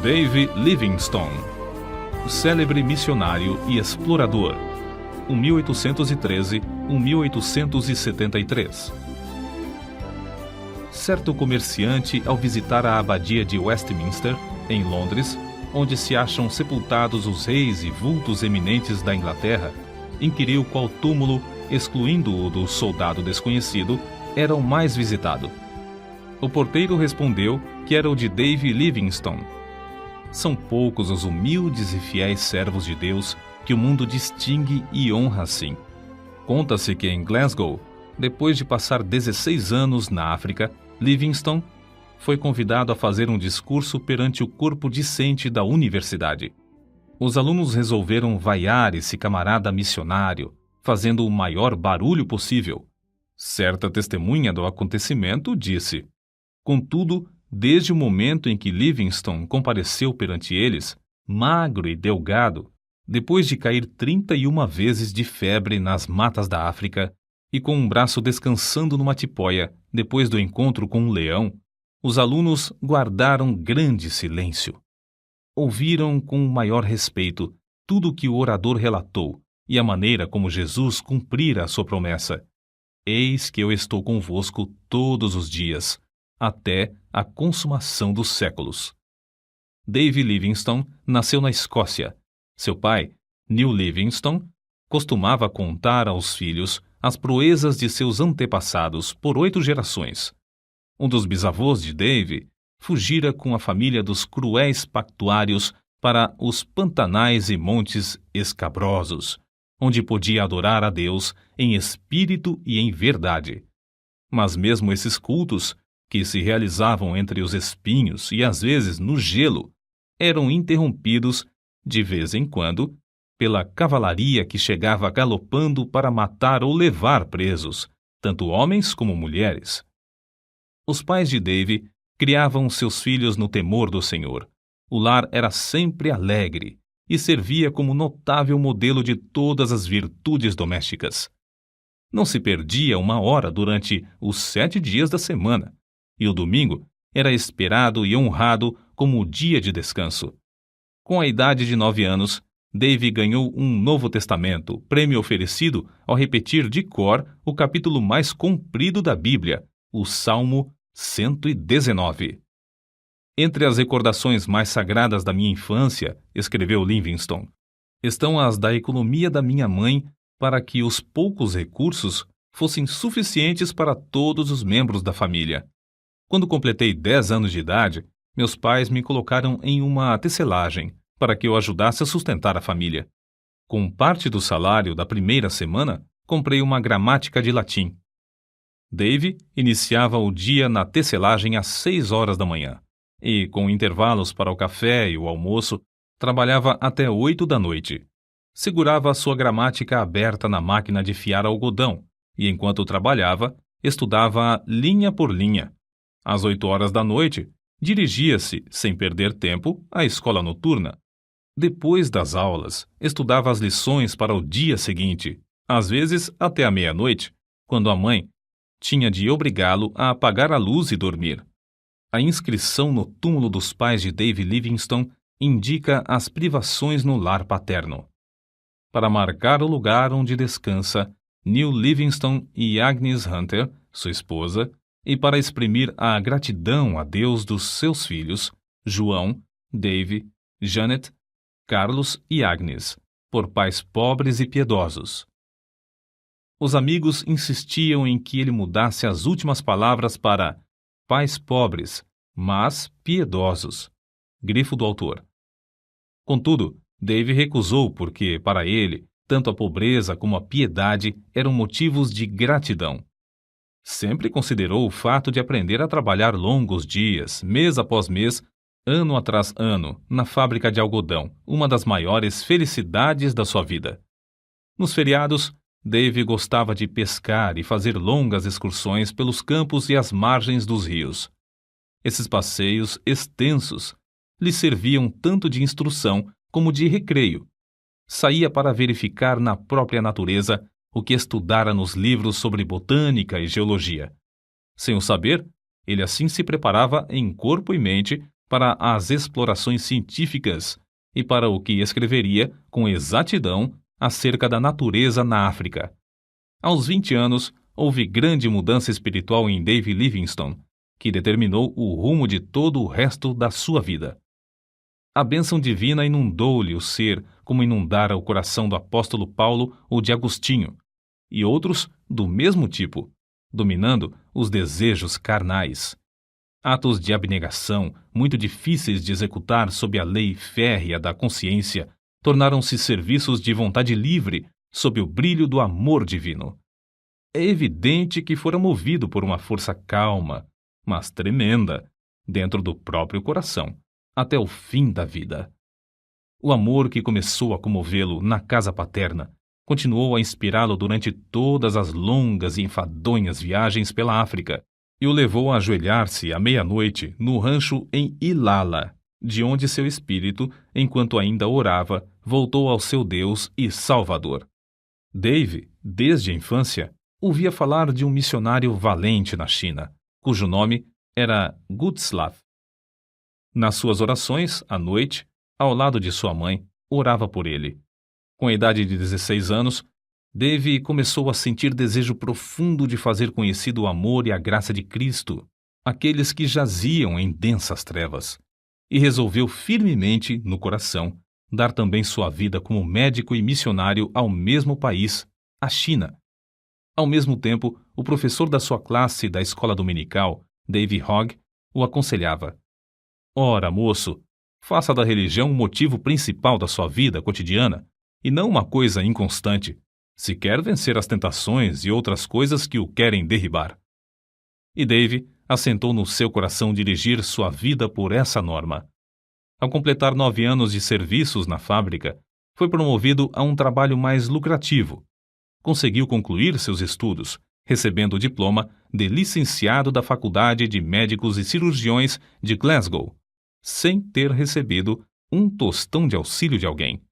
Dave Livingstone, o célebre missionário e explorador, 1813-1873. Certo comerciante, ao visitar a abadia de Westminster, em Londres, onde se acham sepultados os reis e vultos eminentes da Inglaterra, inquiriu qual túmulo, excluindo o do soldado desconhecido, era o mais visitado. O porteiro respondeu que era o de Dave Livingstone. São poucos os humildes e fiéis servos de Deus que o mundo distingue e honra assim. Conta-se que em Glasgow, depois de passar 16 anos na África, Livingstone foi convidado a fazer um discurso perante o corpo discente da universidade. Os alunos resolveram vaiar esse camarada missionário, fazendo o maior barulho possível. Certa testemunha do acontecimento disse: contudo, desde o momento em que Livingstone compareceu perante eles, magro e delgado, depois de cair 31 vezes de febre nas matas da África e com um braço descansando numa tipóia depois do encontro com um leão, os alunos guardaram grande silêncio. Ouviram com o maior respeito tudo o que o orador relatou e a maneira como Jesus cumprira a sua promessa. Eis que eu estou convosco todos os dias, até a consumação dos séculos. Dave Livingstone nasceu na Escócia. Seu pai, Neil Livingstone, costumava contar aos filhos as proezas de seus antepassados por 8 gerações. Um dos bisavôs de Dave fugira com a família dos cruéis pactuários para os pantanais e montes escabrosos, onde podia adorar a Deus em espírito e em verdade. Mas mesmo esses cultos, que se realizavam entre os espinhos e às vezes no gelo, eram interrompidos, de vez em quando, pela cavalaria que chegava galopando para matar ou levar presos, tanto homens como mulheres. Os pais de Dave criavam seus filhos no temor do Senhor. O lar era sempre alegre e servia como notável modelo de todas as virtudes domésticas. Não se perdia uma hora durante os 7 dias da semana, e o domingo era esperado e honrado como o dia de descanso. Com a idade de 9 anos, Dave ganhou um Novo Testamento, prêmio oferecido ao repetir de cor o capítulo mais comprido da Bíblia, o Salmo 119. Entre as recordações mais sagradas da minha infância, escreveu Livingstone, estão as da economia da minha mãe para que os poucos recursos fossem suficientes para todos os membros da família. Quando completei 10 anos de idade, meus pais me colocaram em uma tecelagem para que eu ajudasse a sustentar a família. Com parte do salário da primeira semana, comprei uma gramática de latim. Dave iniciava o dia na tecelagem às 6 horas da manhã e, com intervalos para o café e o almoço, trabalhava até 8 da noite. Segurava a sua gramática aberta na máquina de fiar algodão e, enquanto trabalhava, estudava linha por linha. Às 8 horas da noite, dirigia-se, sem perder tempo, à escola noturna. Depois das aulas, estudava as lições para o dia seguinte, às vezes até a meia-noite, quando a mãe tinha de obrigá-lo a apagar a luz e dormir. A inscrição no túmulo dos pais de Dave Livingstone indica as privações no lar paterno. Para marcar o lugar onde descansa Neil Livingstone e Agnes Hunter, sua esposa, e para exprimir a gratidão a Deus dos seus filhos, João, Dave, Janet, Carlos e Agnes, por pais pobres e piedosos. Os amigos insistiam em que ele mudasse as últimas palavras para pais pobres, mas piedosos. Grifo do autor. Contudo, Dave recusou porque, para ele, tanto a pobreza como a piedade eram motivos de gratidão. Sempre considerou o fato de aprender a trabalhar longos dias, mês após mês, ano atrás ano, na fábrica de algodão, uma das maiores felicidades da sua vida. Nos feriados, Dave gostava de pescar e fazer longas excursões pelos campos e as margens dos rios. Esses passeios extensos lhe serviam tanto de instrução como de recreio. Saía para verificar na própria natureza o que estudara nos livros sobre botânica e geologia. Sem o saber, ele assim se preparava em corpo e mente para as explorações científicas e para o que escreveria com exatidão acerca da natureza na África. Aos 20 anos, houve grande mudança espiritual em Dave Livingstone, que determinou o rumo de todo o resto da sua vida. A bênção divina inundou-lhe o ser como inundara o coração do apóstolo Paulo ou de Agostinho, e outros do mesmo tipo, dominando os desejos carnais. Atos de abnegação, muito difíceis de executar sob a lei férrea da consciência, tornaram-se serviços de vontade livre sob o brilho do amor divino. É evidente que fora movido por uma força calma, mas tremenda, dentro do próprio coração, até o fim da vida. O amor que começou a comovê-lo na casa paterna continuou a inspirá-lo durante todas as longas e enfadonhas viagens pela África e o levou a ajoelhar-se à meia-noite no rancho em Ilala, de onde seu espírito, enquanto ainda orava, voltou ao seu Deus e Salvador. Dave, desde a infância, ouvia falar de um missionário valente na China, cujo nome era Gutslav. Nas suas orações, à noite, ao lado de sua mãe, orava por ele. Com a idade de 16 anos, Dave começou a sentir desejo profundo de fazer conhecido o amor e a graça de Cristo, aqueles que jaziam em densas trevas, e resolveu firmemente, no coração, dar também sua vida como médico e missionário ao mesmo país, a China. Ao mesmo tempo, o professor da sua classe da escola dominical, Dave Hogg, o aconselhava: Ora, moço, faça da religião o motivo principal da sua vida cotidiana, e não uma coisa inconstante, se quer vencer as tentações e outras coisas que o querem derribar. E Dave assentou no seu coração dirigir sua vida por essa norma. Ao completar 9 anos de serviços na fábrica, foi promovido a um trabalho mais lucrativo. Conseguiu concluir seus estudos, recebendo o diploma de licenciado da Faculdade de Médicos e Cirurgiões de Glasgow, sem ter recebido um tostão de auxílio de alguém.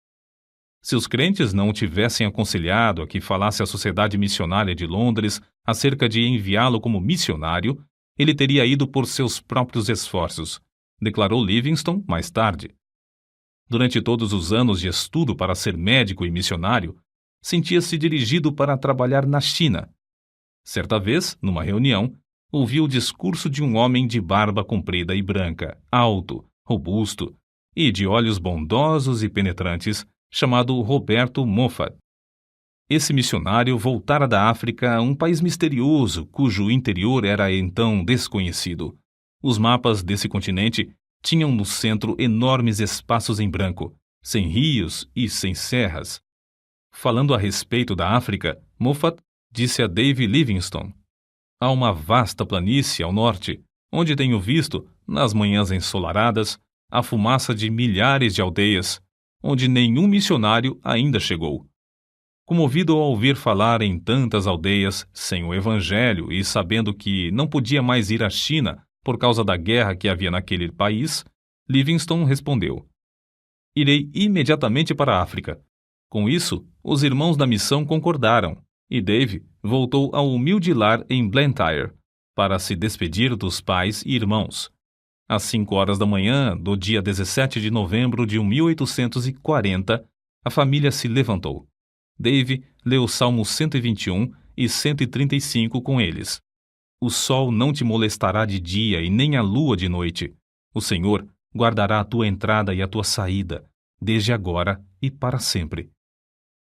Se os crentes não o tivessem aconselhado a que falasse à Sociedade Missionária de Londres acerca de enviá-lo como missionário, ele teria ido por seus próprios esforços, declarou Livingstone mais tarde. Durante todos os anos de estudo para ser médico e missionário, sentia-se dirigido para trabalhar na China. Certa vez, numa reunião, ouviu o discurso de um homem de barba comprida e branca, alto, robusto e de olhos bondosos e penetrantes, chamado Roberto Moffat. Esse missionário voltara da África a um país misterioso cujo interior era então desconhecido. Os mapas desse continente tinham no centro enormes espaços em branco, sem rios e sem serras. Falando a respeito da África, Moffat disse a Dave Livingstone: Há uma vasta planície ao norte, onde tenho visto, nas manhãs ensolaradas, a fumaça de milhares de aldeias, onde nenhum missionário ainda chegou. Comovido ao ouvir falar em tantas aldeias sem o evangelho e sabendo que não podia mais ir à China por causa da guerra que havia naquele país, Livingstone respondeu: Irei imediatamente para a África. Com isso, os irmãos da missão concordaram, e Dave voltou ao humilde lar em Blantyre para se despedir dos pais e irmãos. Às 5 horas da manhã do dia 17 de novembro de 1840, a família se levantou. Dave leu os Salmos 121 e 135 com eles. O sol não te molestará de dia e nem a lua de noite. O Senhor guardará a tua entrada e a tua saída, desde agora e para sempre.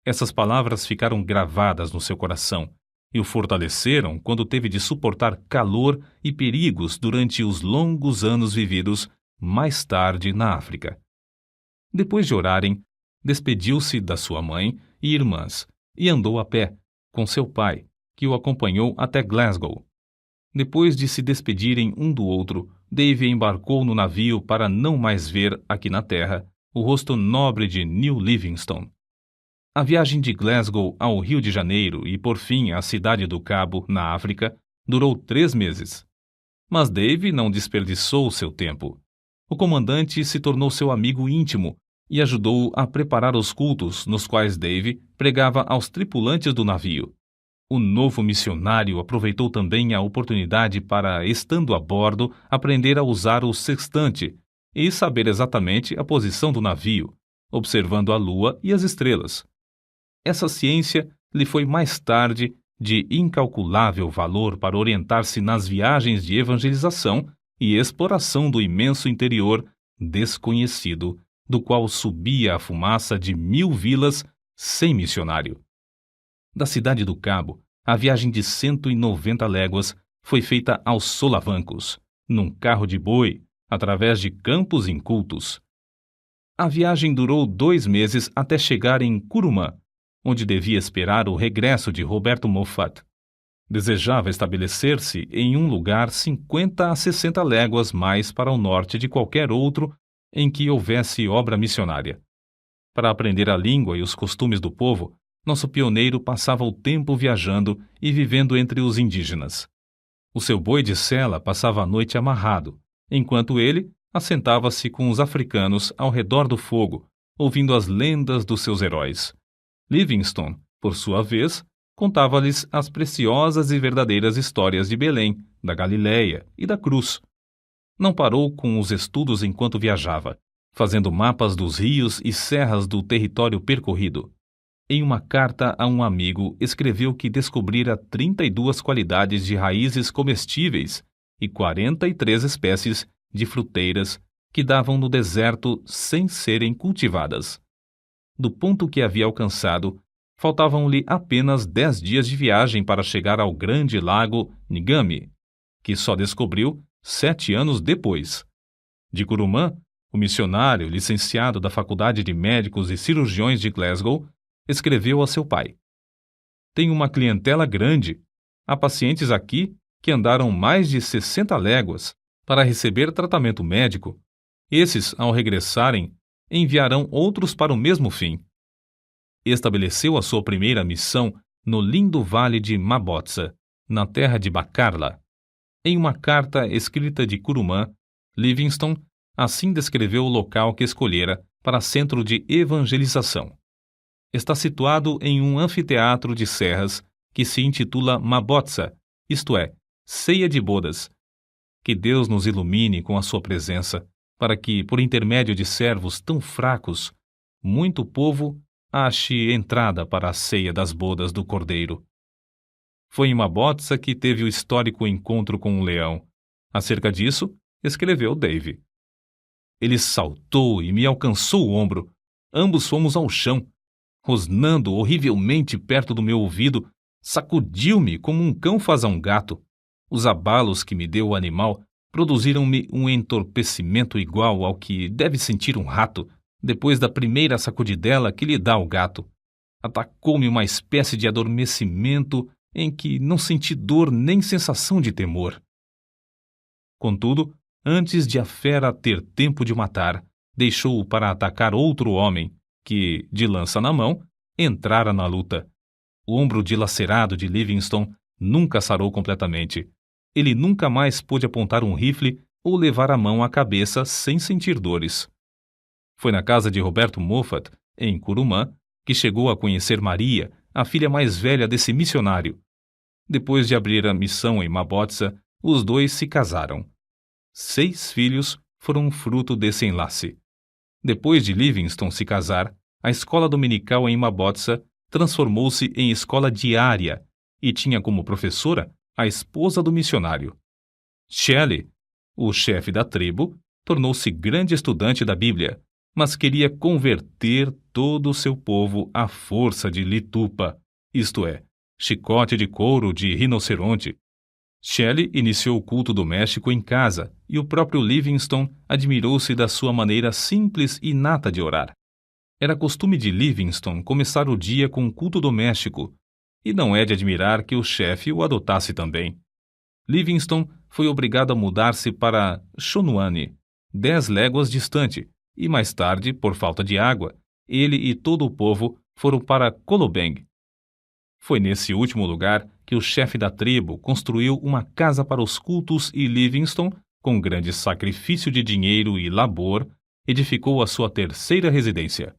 Essas palavras ficaram gravadas no seu coração e o fortaleceram quando teve de suportar calor e perigos durante os longos anos vividos mais tarde na África. Depois de orarem, despediu-se da sua mãe e irmãs e andou a pé, com seu pai, que o acompanhou até Glasgow. Depois de se despedirem um do outro, Dave embarcou no navio para não mais ver, aqui na terra, o rosto nobre de New Livingstone. A viagem de Glasgow ao Rio de Janeiro e, por fim, à cidade do Cabo, na África, durou 3 meses. Mas Dave não desperdiçou seu tempo. O comandante se tornou seu amigo íntimo e ajudou-o a preparar os cultos nos quais Dave pregava aos tripulantes do navio. O novo missionário aproveitou também a oportunidade para, estando a bordo, aprender a usar o sextante e saber exatamente a posição do navio, observando a lua e as estrelas. Essa ciência lhe foi mais tarde de incalculável valor para orientar-se nas viagens de evangelização e exploração do imenso interior desconhecido, do qual subia a fumaça de 1000 vilas sem missionário. Da cidade do Cabo, a viagem de 190 léguas foi feita aos solavancos, num carro de boi, através de campos incultos. A viagem durou 2 meses até chegar em Curumã, onde devia esperar o regresso de Roberto Moffat. Desejava estabelecer-se em um lugar 50 a 60 léguas mais para o norte de qualquer outro em que houvesse obra missionária. Para aprender a língua e os costumes do povo, nosso pioneiro passava o tempo viajando e vivendo entre os indígenas. O seu boi de sela passava a noite amarrado, enquanto ele assentava-se com os africanos ao redor do fogo, ouvindo as lendas dos seus heróis. Livingstone, por sua vez, contava-lhes as preciosas e verdadeiras histórias de Belém, da Galiléia e da Cruz. Não parou com os estudos enquanto viajava, fazendo mapas dos rios e serras do território percorrido. Em uma carta a um amigo, escreveu que descobrira 32 qualidades de raízes comestíveis e 43 espécies de fruteiras que davam no deserto sem serem cultivadas. Do ponto que havia alcançado, faltavam-lhe apenas 10 dias de viagem para chegar ao grande lago Ngami, que só descobriu 7 anos depois. De Curumã, o missionário, licenciado da Faculdade de Médicos e Cirurgiões de Glasgow, escreveu a seu pai: "Tenho uma clientela grande. Há pacientes aqui que andaram mais de 60 léguas para receber tratamento médico. Esses, ao regressarem, enviarão outros para o mesmo fim." Estabeleceu a sua primeira missão no lindo vale de Mabotsa, na terra de Bacarla. Em uma carta escrita de Curumã, Livingstone assim descreveu o local que escolhera para centro de evangelização. Está situado em um anfiteatro de serras que se intitula Mabotsa, isto é, ceia de bodas. Que Deus nos ilumine com a sua presença, para que, por intermédio de servos tão fracos, muito povo ache entrada para a ceia das bodas do Cordeiro. Foi em Mabotsa que teve o histórico encontro com um leão. Acerca disso, escreveu Dave: "Ele saltou e me alcançou o ombro. Ambos fomos ao chão. Rosnando horrivelmente perto do meu ouvido, sacudiu-me como um cão faz a um gato. Os abalos que me deu o animal produziram-me um entorpecimento igual ao que deve sentir um rato depois da primeira sacudidela que lhe dá o gato. Atacou-me uma espécie de adormecimento em que não senti dor nem sensação de temor. Contudo, antes de a fera ter tempo de matar, deixou-o para atacar outro homem, que, de lança na mão, entrara na luta. O ombro dilacerado de Livingstone nunca sarou completamente. Ele nunca mais pôde apontar um rifle ou levar a mão à cabeça sem sentir dores. Foi na casa de Roberto Moffat, em Curumã, que chegou a conhecer Maria, a filha mais velha desse missionário. Depois de abrir a missão em Mabotsa, os dois se casaram. 6 filhos foram fruto desse enlace. Depois de Livingstone se casar, a escola dominical em Mabotsa transformou-se em escola diária e tinha como professora a esposa do missionário. Shelley, o chefe da tribo, tornou-se grande estudante da Bíblia, mas queria converter todo o seu povo à força de litupa, isto é, chicote de couro de rinoceronte. Shelley iniciou o culto doméstico em casa e o próprio Livingstone admirou-se da sua maneira simples e inata de orar. Era costume de Livingstone começar o dia com um culto doméstico, e não é de admirar que o chefe o adotasse também. Livingstone foi obrigado a mudar-se para Chonuane, 10 léguas distante, e mais tarde, por falta de água, ele e todo o povo foram para Kolobeng. Foi nesse último lugar que o chefe da tribo construiu uma casa para os cultos e Livingstone, com grande sacrifício de dinheiro e labor, edificou a sua terceira residência.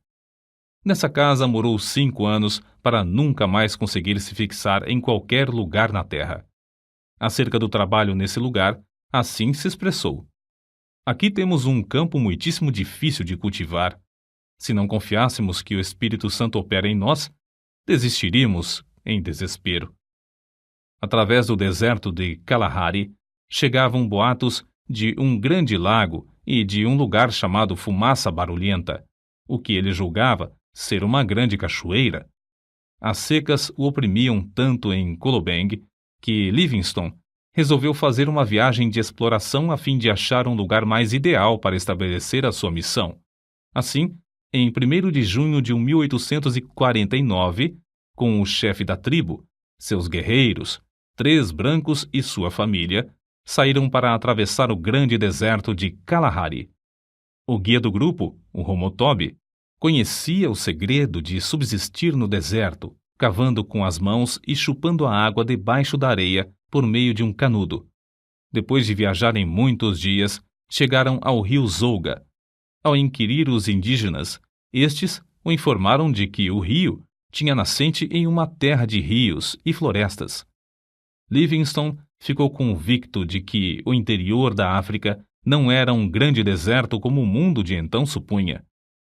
Nessa casa morou 5 anos para nunca mais conseguir se fixar em qualquer lugar na terra. Acerca do trabalho nesse lugar, assim se expressou: Aqui temos um campo muitíssimo difícil de cultivar. Se não confiássemos que o Espírito Santo opera em nós, desistiríamos em desespero. Através do deserto de Kalahari, chegavam boatos de um grande lago e de um lugar chamado Fumaça Barulhenta, o que ele julgava ser uma grande cachoeira. As secas o oprimiam tanto em Kolobeng que Livingstone resolveu fazer uma viagem de exploração a fim de achar um lugar mais ideal para estabelecer a sua missão. Assim, em 1º de junho de 1849, com o chefe da tribo, seus guerreiros, 3 brancos e sua família, saíram para atravessar o grande deserto de Kalahari. O guia do grupo, o Homotobi, conhecia o segredo de subsistir no deserto, cavando com as mãos e chupando a água debaixo da areia por meio de um canudo. Depois de viajarem muitos dias, chegaram ao rio Zouga. Ao inquirir os indígenas, estes o informaram de que o rio tinha nascente em uma terra de rios e florestas. Livingstone ficou convicto de que o interior da África não era um grande deserto como o mundo de então supunha,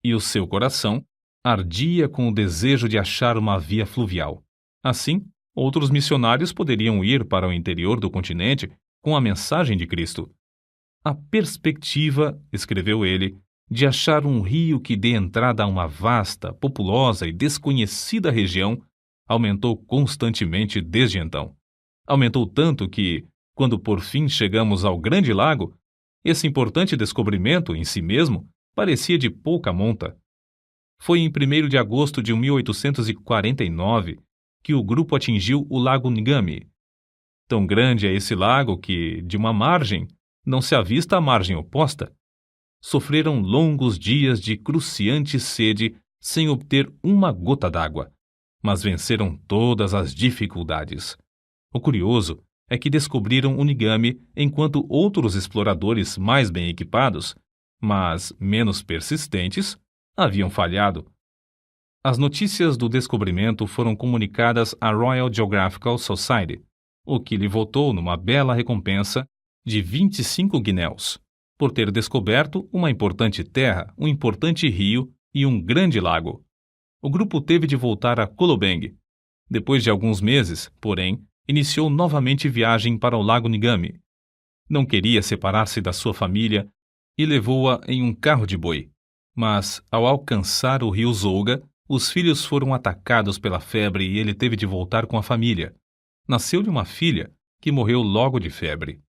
e o seu coração ardia com o desejo de achar uma via fluvial. Assim, outros missionários poderiam ir para o interior do continente com a mensagem de Cristo. A perspectiva, escreveu ele, de achar um rio que dê entrada a uma vasta, populosa e desconhecida região aumentou constantemente desde então. Aumentou tanto que, quando por fim chegamos ao Grande Lago, esse importante descobrimento em si mesmo parecia de pouca monta. Foi em 1º de agosto de 1849 que o grupo atingiu o Lago Ngami. Tão grande é esse lago que, de uma margem, não se avista a margem oposta. Sofreram longos dias de cruciante sede sem obter uma gota d'água, mas venceram todas as dificuldades. O curioso é que descobriram o Ngami enquanto outros exploradores mais bem equipados, mas menos persistentes, haviam falhado. As notícias do descobrimento foram comunicadas à Royal Geographical Society, o que lhe votou numa bela recompensa de 25 guinéus, por ter descoberto uma importante terra, um importante rio e um grande lago. O grupo teve de voltar a Kolobeng. Depois de alguns meses, porém, iniciou novamente viagem para o Lago Ngami. Não queria separar-se da sua família e levou-a em um carro de boi. Mas, ao alcançar o rio Zouga, os filhos foram atacados pela febre e ele teve de voltar com a família. Nasceu-lhe uma filha, que morreu logo de febre.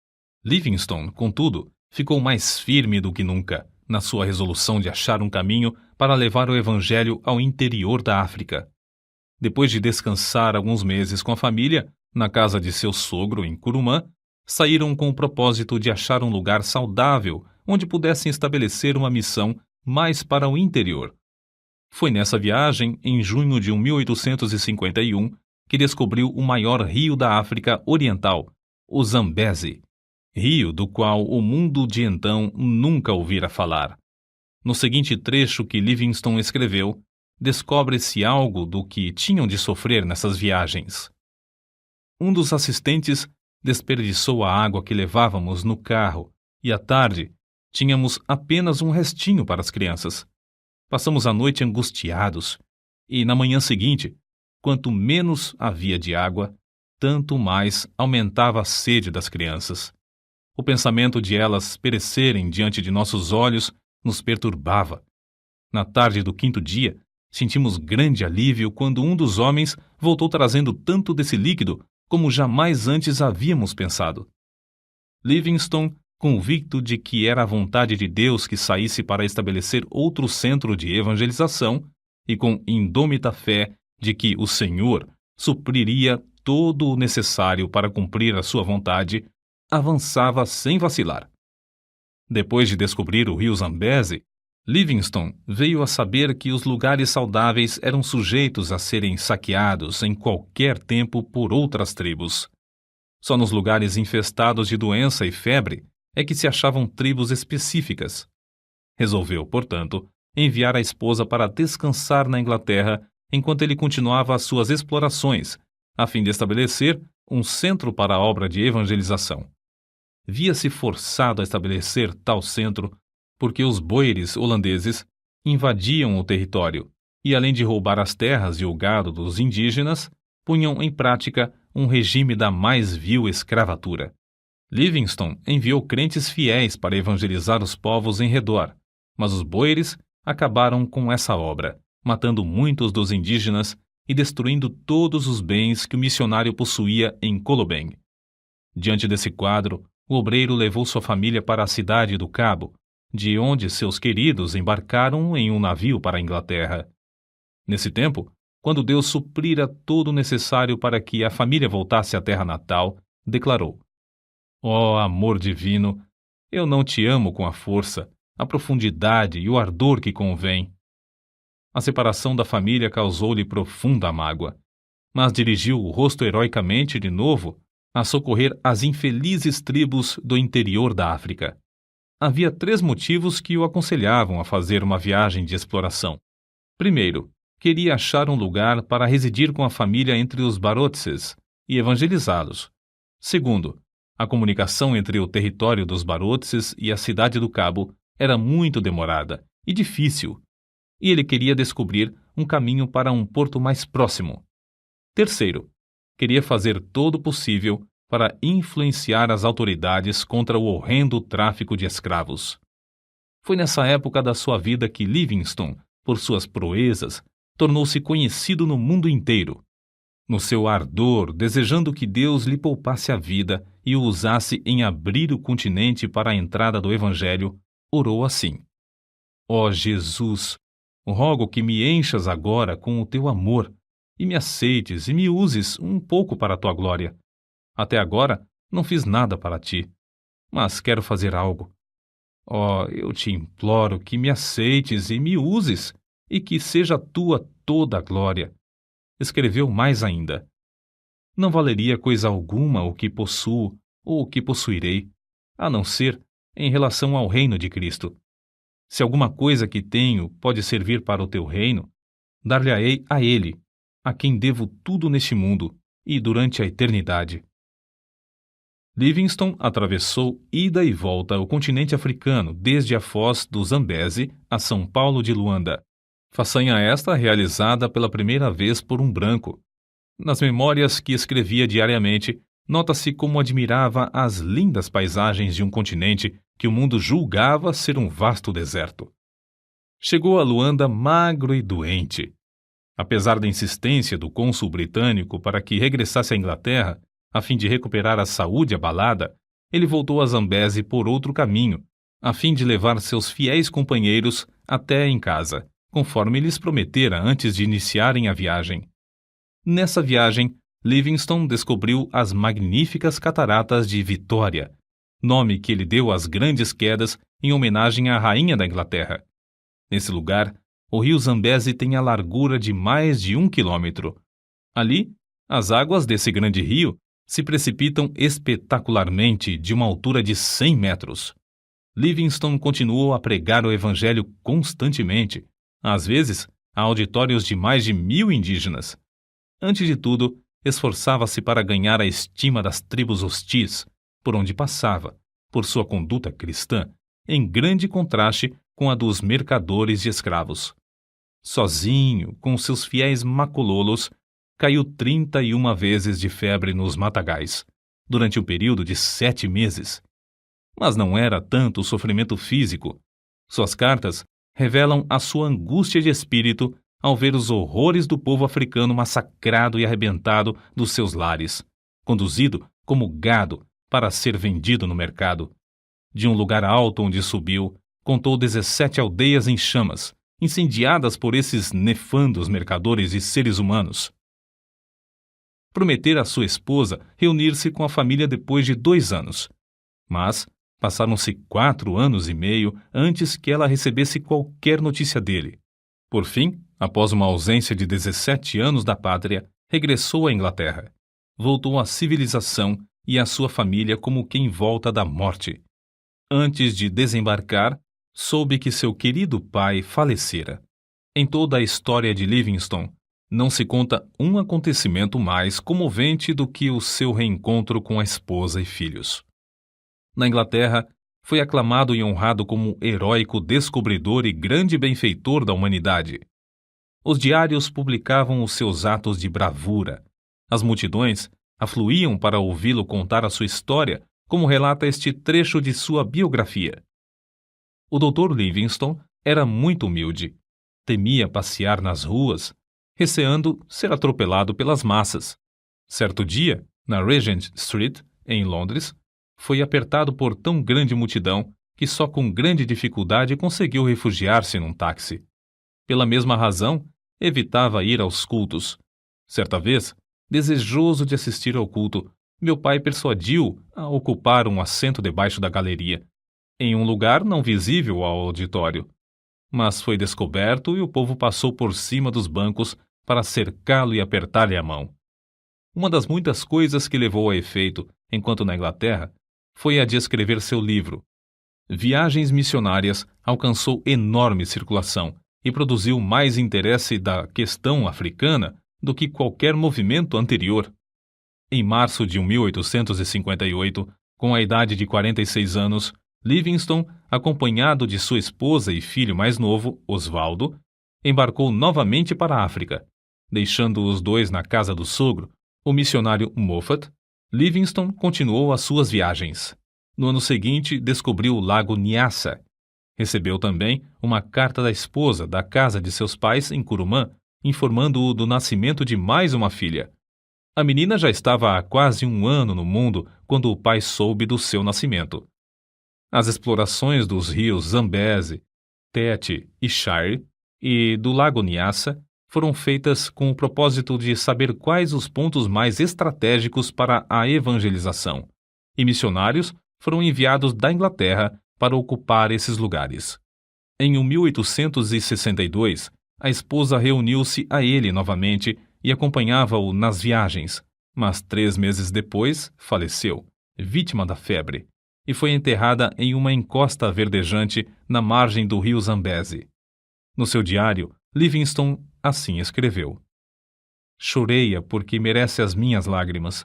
Livingstone, contudo, ficou mais firme do que nunca na sua resolução de achar um caminho para levar o evangelho ao interior da África. Depois de descansar alguns meses com a família, na casa de seu sogro em Kurumã, saíram com o propósito de achar um lugar saudável onde pudessem estabelecer uma missão mais para o interior. Foi nessa viagem, em junho de 1851, que descobriu o maior rio da África Oriental, o Zambeze, rio do qual o mundo de então nunca ouvira falar. No seguinte trecho que Livingstone escreveu, descobre-se algo do que tinham de sofrer nessas viagens. Um dos assistentes desperdiçou a água que levávamos no carro e, à tarde, tínhamos apenas um restinho para as crianças. Passamos a noite angustiados e, na manhã seguinte, quanto menos havia de água, tanto mais aumentava a sede das crianças. O pensamento de elas perecerem diante de nossos olhos nos perturbava. Na tarde do 5º dia, sentimos grande alívio quando um dos homens voltou trazendo tanto desse líquido como jamais antes havíamos pensado. Livingstone, convicto de que era a vontade de Deus que saísse para estabelecer outro centro de evangelização, e com indômita fé de que o Senhor supriria todo o necessário para cumprir a sua vontade, avançava sem vacilar. Depois de descobrir o rio Zambeze, Livingstone veio a saber que os lugares saudáveis eram sujeitos a serem saqueados em qualquer tempo por outras tribos. Só nos lugares infestados de doença e febre é que se achavam tribos específicas. Resolveu, portanto, enviar a esposa para descansar na Inglaterra enquanto ele continuava as suas explorações, a fim de estabelecer um centro para a obra de evangelização. via-se forçado a estabelecer tal centro porque os boeres holandeses invadiam o território e, além de roubar as terras e o gado dos indígenas, punham em prática um regime da mais vil escravatura. Livingstone enviou crentes fiéis para evangelizar os povos em redor, mas os boeres acabaram com essa obra, matando muitos dos indígenas e destruindo todos os bens que o missionário possuía em Colobeng. Diante desse quadro, o obreiro levou sua família para a cidade do Cabo, de onde seus queridos embarcaram em um navio para a Inglaterra. Nesse tempo, quando Deus suprira todo o necessário para que a família voltasse à terra natal, declarou: Ó amor divino, eu não te amo com a força, a profundidade e o ardor que convém. A separação da família causou-lhe profunda mágoa, mas dirigiu o rosto heroicamente de novo a socorrer as infelizes tribos do interior da África. Havia 3 motivos que o aconselhavam a fazer uma viagem de exploração. Primeiro, queria achar um lugar para residir com a família entre os Barotses e evangelizá-los. Segundo, a comunicação entre o território dos Barotses e a cidade do Cabo era muito demorada e difícil, e ele queria descobrir um caminho para um porto mais próximo. Terceiro, queria fazer todo o possível para influenciar as autoridades contra o horrendo tráfico de escravos. Foi nessa época da sua vida que Livingstone, por suas proezas, tornou-se conhecido no mundo inteiro. No seu ardor, desejando que Deus lhe poupasse a vida e o usasse em abrir o continente para a entrada do Evangelho, orou assim: Ó Jesus, rogo que me enchas agora com o teu amor e me aceites e me uses um pouco para a tua glória. Até agora não fiz nada para ti, mas quero fazer algo. Ó, eu te imploro que me aceites e me uses, e que seja tua toda a glória. Escreveu mais ainda: Não valeria coisa alguma o que possuo ou o que possuirei, a não ser em relação ao reino de Cristo. Se alguma coisa que tenho pode servir para o teu reino, dar-lhe-ei a ele, a quem devo tudo neste mundo e durante a eternidade. Livingstone atravessou ida e volta o continente africano desde a foz do Zambeze a São Paulo de Luanda. Façanha esta realizada pela primeira vez por um branco. Nas memórias que escrevia diariamente, nota-se como admirava as lindas paisagens de um continente que o mundo julgava ser um vasto deserto. Chegou a Luanda magro e doente. Apesar da insistência do cônsul britânico para que regressasse à Inglaterra, a fim de recuperar a saúde abalada, ele voltou a Zambeze por outro caminho, a fim de levar seus fiéis companheiros até em casa, conforme lhes prometera antes de iniciarem a viagem. Nessa viagem, Livingstone descobriu as magníficas cataratas de Vitória, nome que ele deu às grandes quedas em homenagem à rainha da Inglaterra. Nesse lugar, o rio Zambeze tem a largura de mais de 1 quilômetro. Ali, as águas desse grande rio se precipitam espetacularmente de uma altura de 100 metros. Livingstone continuou a pregar o evangelho constantemente, às vezes a auditórios de mais de 1000 indígenas. Antes de tudo, esforçava-se para ganhar a estima das tribos hostis, por onde passava, por sua conduta cristã, em grande contraste com a dos mercadores de escravos. Sozinho, com seus fiéis macololos, caiu 31 vezes de febre nos matagais, durante um período de 7 meses. Mas não era tanto o sofrimento físico. Suas cartas revelam a sua angústia de espírito ao ver os horrores do povo africano massacrado e arrebentado dos seus lares, conduzido como gado para ser vendido no mercado. De um lugar alto onde subiu, contou 17 aldeias em chamas, incendiadas por esses nefandos mercadores e seres humanos. Prometera à sua esposa reunir-se com a família depois de 2 anos. Mas passaram-se 4 anos e meio antes que ela recebesse qualquer notícia dele. Por fim, após uma ausência de 17 anos da pátria, regressou à Inglaterra. Voltou à civilização e à sua família como quem volta da morte. Antes de desembarcar, soube que seu querido pai falecera. Em toda a história de Livingstone, não se conta um acontecimento mais comovente do que o seu reencontro com a esposa e filhos. Na Inglaterra, foi aclamado e honrado como heróico descobridor e grande benfeitor da humanidade. Os diários publicavam os seus atos de bravura. As multidões afluíam para ouvi-lo contar a sua história, como relata este trecho de sua biografia. O Dr. Livingstone era muito humilde. Temia passear nas ruas, receando ser atropelado pelas massas. Certo dia, na Regent Street, em Londres, foi apertado por tão grande multidão que só com grande dificuldade conseguiu refugiar-se num táxi. Pela mesma razão, evitava ir aos cultos. Certa vez, desejoso de assistir ao culto, meu pai persuadiu-o a ocupar um assento debaixo da galeria, em um lugar não visível ao auditório. Mas foi descoberto e o povo passou por cima dos bancos para cercá-lo e apertar-lhe a mão. Uma das muitas coisas que levou a efeito, enquanto na Inglaterra, foi a de escrever seu livro. Viagens Missionárias alcançou enorme circulação e produziu mais interesse da questão africana do que qualquer movimento anterior. Em março de 1858, com a idade de 46 anos, Livingstone, acompanhado de sua esposa e filho mais novo, Osvaldo, embarcou novamente para a África. Deixando os dois na casa do sogro, o missionário Moffat, Livingstone continuou as suas viagens. No ano seguinte, descobriu o lago Nyassa. Recebeu também uma carta da esposa da casa de seus pais em Curumã, informando-o do nascimento de mais uma filha. A menina já estava há quase um ano no mundo quando o pai soube do seu nascimento. As explorações dos rios Zambeze, Tete e Shire e do lago Nyassa foram feitas com o propósito de saber quais os pontos mais estratégicos para a evangelização, e missionários foram enviados da Inglaterra para ocupar esses lugares. Em 1862, a esposa reuniu-se a ele novamente e acompanhava-o nas viagens, mas 3 meses depois faleceu, vítima da febre, e foi enterrada em uma encosta verdejante na margem do rio Zambeze. No seu diário, Livingstone assim escreveu: Chorei-a porque merece as minhas lágrimas.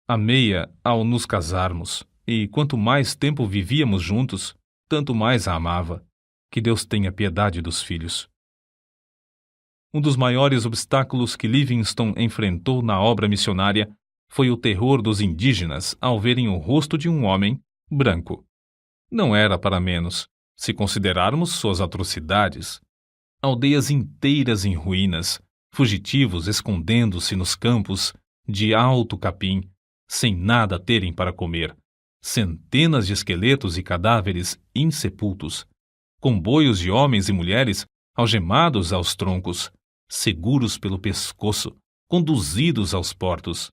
Amei-a ao nos casarmos, e quanto mais tempo vivíamos juntos, tanto mais a amava. Que Deus tenha piedade dos filhos. Um dos maiores obstáculos que Livingstone enfrentou na obra missionária foi o terror dos indígenas ao verem o rosto de um homem branco. Não era para menos, se considerarmos suas atrocidades. Aldeias inteiras em ruínas, fugitivos escondendo-se nos campos de alto capim, sem nada terem para comer, centenas de esqueletos e cadáveres insepultos, comboios de homens e mulheres algemados aos troncos, seguros pelo pescoço, conduzidos aos portos.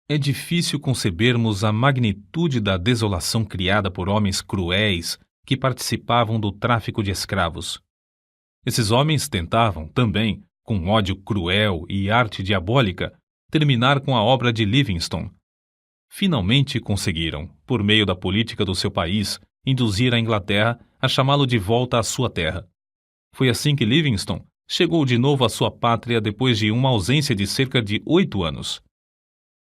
É difícil concebermos a magnitude da desolação criada por homens cruéis que participavam do tráfico de escravos. Esses homens tentavam, também, com ódio cruel e arte diabólica, terminar com a obra de Livingstone. Finalmente conseguiram, por meio da política do seu país, induzir a Inglaterra a chamá-lo de volta à sua terra. Foi assim que Livingstone chegou de novo à sua pátria depois de uma ausência de cerca de 8 anos.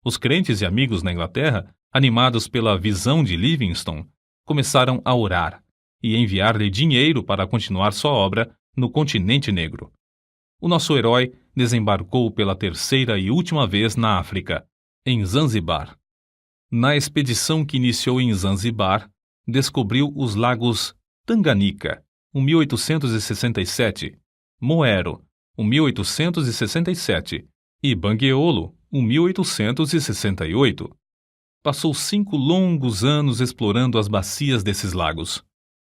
Os crentes e amigos na Inglaterra, animados pela visão de Livingstone, começaram a orar e enviar-lhe dinheiro para continuar sua obra no continente negro. O nosso herói desembarcou pela 3ª e última vez na África, em Zanzibar. Na expedição que iniciou em Zanzibar, descobriu os lagos Tanganyika, 1867, Moero, 1867, e Bangueolo, 1868. Passou 5 longos anos explorando as bacias desses lagos.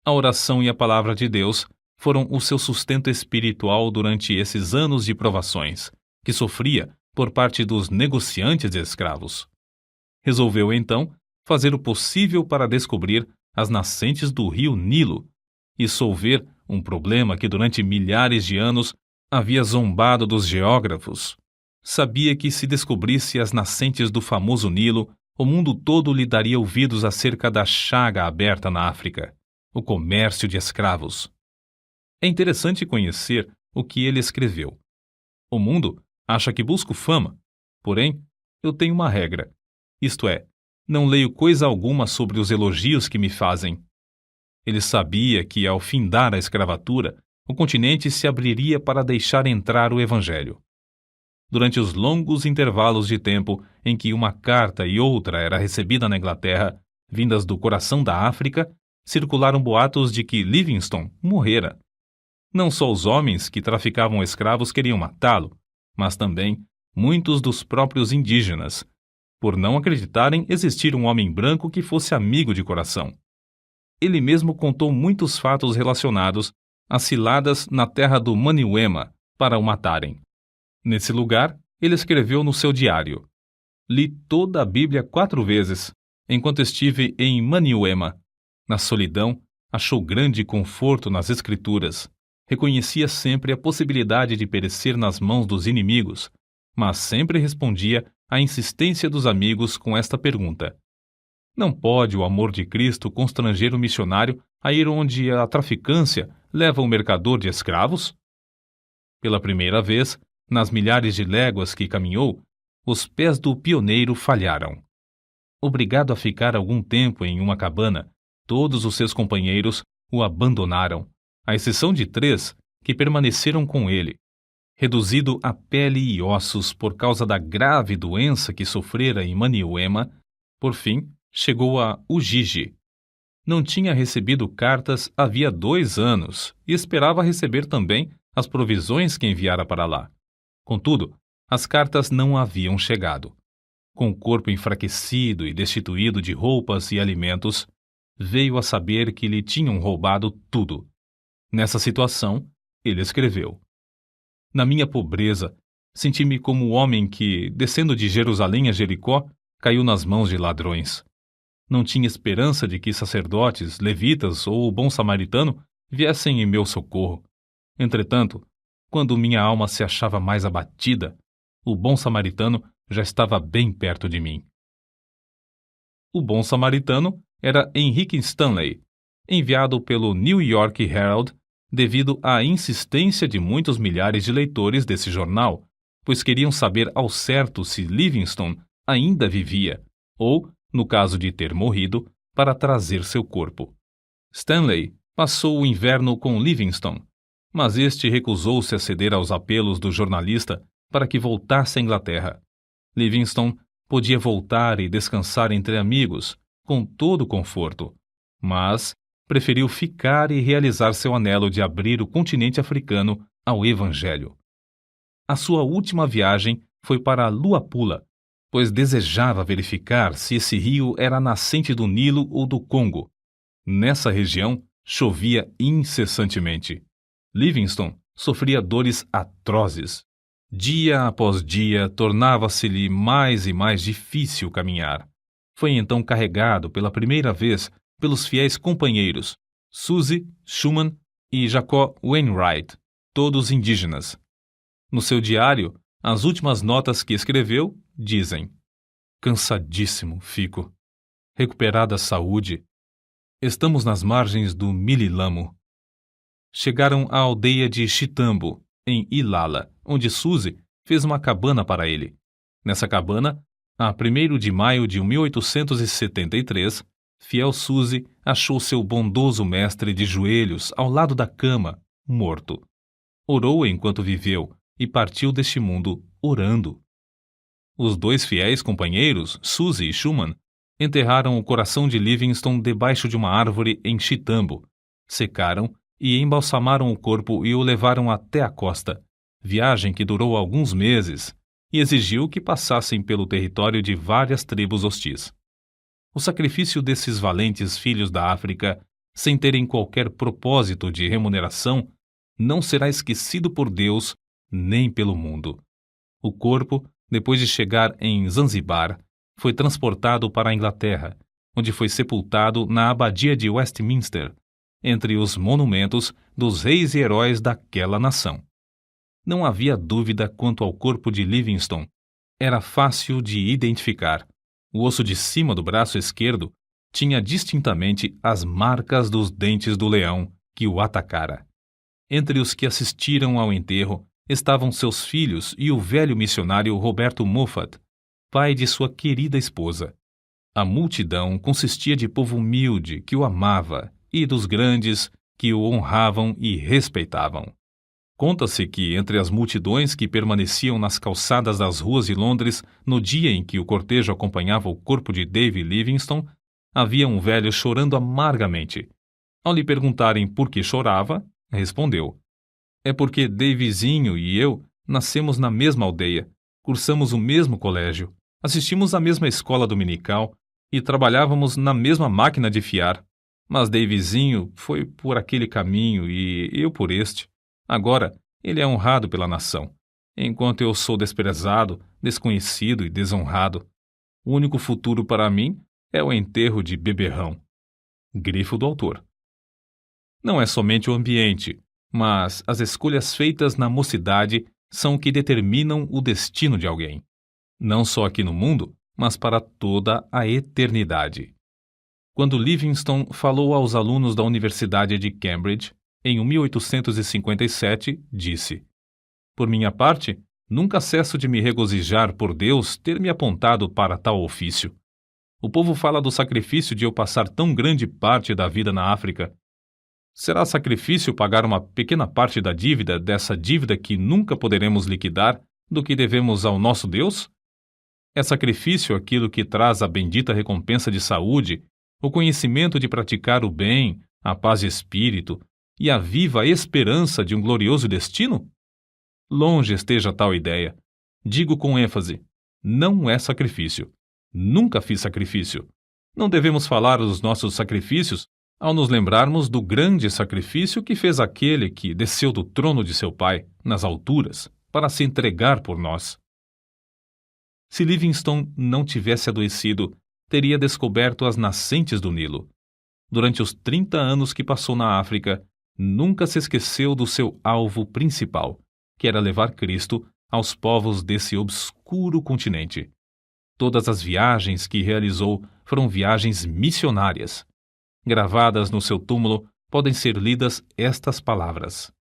A oração e a palavra de Deus foram o seu sustento espiritual durante esses anos de provações, que sofria por parte dos negociantes de escravos. Resolveu, então, fazer o possível para descobrir as nascentes do rio Nilo e solver um problema que durante milhares de anos havia zombado dos geógrafos. Sabia que se descobrisse as nascentes do famoso Nilo, o mundo todo lhe daria ouvidos acerca da chaga aberta na África, o comércio de escravos. É interessante conhecer o que ele escreveu. O mundo acha que busco fama, porém, eu tenho uma regra, isto é, Não leio coisa alguma sobre os elogios que me fazem. Ele sabia que, ao findar a escravatura, o continente se abriria para deixar entrar o Evangelho. Durante os longos intervalos de tempo em que uma carta e outra era recebida na Inglaterra, vindas do coração da África, circularam boatos de que Livingstone morrera. Não só os homens que traficavam escravos queriam matá-lo, mas também muitos dos próprios indígenas, por não acreditarem existir um homem branco que fosse amigo de coração. Ele mesmo contou muitos fatos relacionados às ciladas na terra do Maniuema para o matarem. Nesse lugar, ele escreveu no seu diário: "Li toda a Bíblia 4 vezes, enquanto estive em Maniuema. Na solidão, achou grande conforto nas Escrituras. Reconhecia sempre a possibilidade de perecer nas mãos dos inimigos, mas sempre respondia à insistência dos amigos com esta pergunta: não pode o amor de Cristo constranger o missionário a ir onde a traficância leva o mercador de escravos?" Pela primeira vez, nas milhares de léguas que caminhou, os pés do pioneiro falharam. Obrigado a ficar algum tempo em uma cabana, todos os seus companheiros o abandonaram, à exceção de 3 que permaneceram com ele. Reduzido a pele e ossos por causa da grave doença que sofrera em Maniuema, por fim, chegou a Ujiji. Não tinha recebido cartas havia 2 anos e esperava receber também as provisões que enviara para lá. Contudo, as cartas não haviam chegado. Com o corpo enfraquecido e destituído de roupas e alimentos, veio a saber que lhe tinham roubado tudo. Nessa situação, ele escreveu: "Na minha pobreza, senti-me como o homem que, descendo de Jerusalém a Jericó, caiu nas mãos de ladrões. Não tinha esperança de que sacerdotes, levitas ou o bom samaritano viessem em meu socorro. Entretanto, quando minha alma se achava mais abatida, o bom samaritano já estava bem perto de mim." O bom samaritano era Henrique Stanley, enviado pelo New York Herald devido à insistência de muitos milhares de leitores desse jornal, pois queriam saber ao certo se Livingstone ainda vivia, ou, no caso de ter morrido, para trazer seu corpo. Stanley passou o inverno com Livingstone, mas este recusou-se a ceder aos apelos do jornalista para que voltasse à Inglaterra. Livingstone podia voltar e descansar entre amigos, com todo o conforto, mas preferiu ficar e realizar seu anelo de abrir o continente africano ao Evangelho. A sua última viagem foi para Luapula, pois desejava verificar se esse rio era a nascente do Nilo ou do Congo. Nessa região, chovia incessantemente. Livingstone sofria dores atrozes. Dia após dia, tornava-se-lhe mais e mais difícil caminhar. Foi então carregado pela primeira vez pelos fiéis companheiros Suzy Schumann e Jacob Wainwright, todos indígenas. No seu diário, as últimas notas que escreveu dizem: "Cansadíssimo fico. Recuperada a saúde. Estamos nas margens do Mililamo." Chegaram à aldeia de Chitambo, em Ilala, onde Suzy fez uma cabana para ele. Nessa cabana, a 1º de maio de 1873, fiel Suzy achou seu bondoso mestre de joelhos ao lado da cama, morto. Orou enquanto viveu e partiu deste mundo orando. Os 2 fiéis companheiros, Suzy e Schumann, enterraram o coração de Livingstone debaixo de uma árvore em Chitambo, secaram e embalsamaram o corpo e o levaram até a costa, viagem que durou alguns meses e exigiu que passassem pelo território de várias tribos hostis. O sacrifício desses valentes filhos da África, sem terem qualquer propósito de remuneração, não será esquecido por Deus nem pelo mundo. O corpo, depois de chegar em Zanzibar, foi transportado para a Inglaterra, onde foi sepultado na abadia de Westminster, entre os monumentos dos reis e heróis daquela nação. Não havia dúvida quanto ao corpo de Livingstone. Era fácil de identificar. O osso de cima do braço esquerdo tinha distintamente as marcas dos dentes do leão que o atacara. Entre os que assistiram ao enterro estavam seus filhos e o velho missionário Roberto Moffat, pai de sua querida esposa. A multidão consistia de povo humilde que o amava e dos grandes que o honravam e respeitavam. Conta-se que, entre as multidões que permaneciam nas calçadas das ruas de Londres no dia em que o cortejo acompanhava o corpo de David Livingstone, havia um velho chorando amargamente. Ao lhe perguntarem por que chorava, respondeu: "É porque Davizinho e eu nascemos na mesma aldeia, cursamos o mesmo colégio, assistimos à mesma escola dominical e trabalhávamos na mesma máquina de fiar. Mas Davizinho foi por aquele caminho e eu por este. Agora, ele é honrado pela nação, enquanto eu sou desprezado, desconhecido e desonrado. O único futuro para mim é o enterro de beberrão." Grifo do autor. Não é somente o ambiente, mas as escolhas feitas na mocidade são o que determinam o destino de alguém. Não só aqui no mundo, mas para toda a eternidade. Quando Livingstone falou aos alunos da Universidade de Cambridge, em 1857, disse: "Por minha parte, nunca cesso de me regozijar por Deus ter me apontado para tal ofício. O povo fala do sacrifício de eu passar tão grande parte da vida na África. Será sacrifício pagar uma pequena parte da dívida, dessa dívida que nunca poderemos liquidar, do que devemos ao nosso Deus? É sacrifício aquilo que traz a bendita recompensa de saúde, o conhecimento de praticar o bem, a paz de espírito e a viva esperança de um glorioso destino? Longe esteja tal ideia. Digo com ênfase: não é sacrifício. Nunca fiz sacrifício. Não devemos falar dos nossos sacrifícios ao nos lembrarmos do grande sacrifício que fez aquele que desceu do trono de seu Pai, nas alturas, para se entregar por nós. Se Livingstone não tivesse adoecido, teria descoberto as nascentes do Nilo. Durante os 30 anos que passou na África, nunca se esqueceu do seu alvo principal, que era levar Cristo aos povos desse obscuro continente. Todas as viagens que realizou foram viagens missionárias. Gravadas no seu túmulo podem ser lidas estas palavras: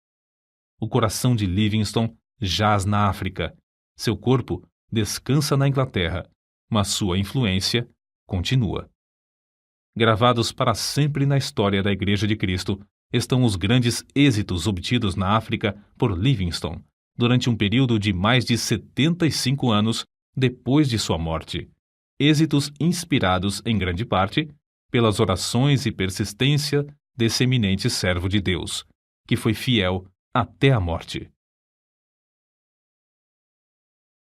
"O coração de Livingstone jaz na África. Seu corpo descansa na Inglaterra, mas sua influência continua." Gravados para sempre na história da Igreja de Cristo estão os grandes êxitos obtidos na África por Livingstone, durante um período de mais de 75 anos depois de sua morte. Êxitos inspirados, em grande parte, pelas orações e persistência desse eminente servo de Deus, que foi fiel até a morte.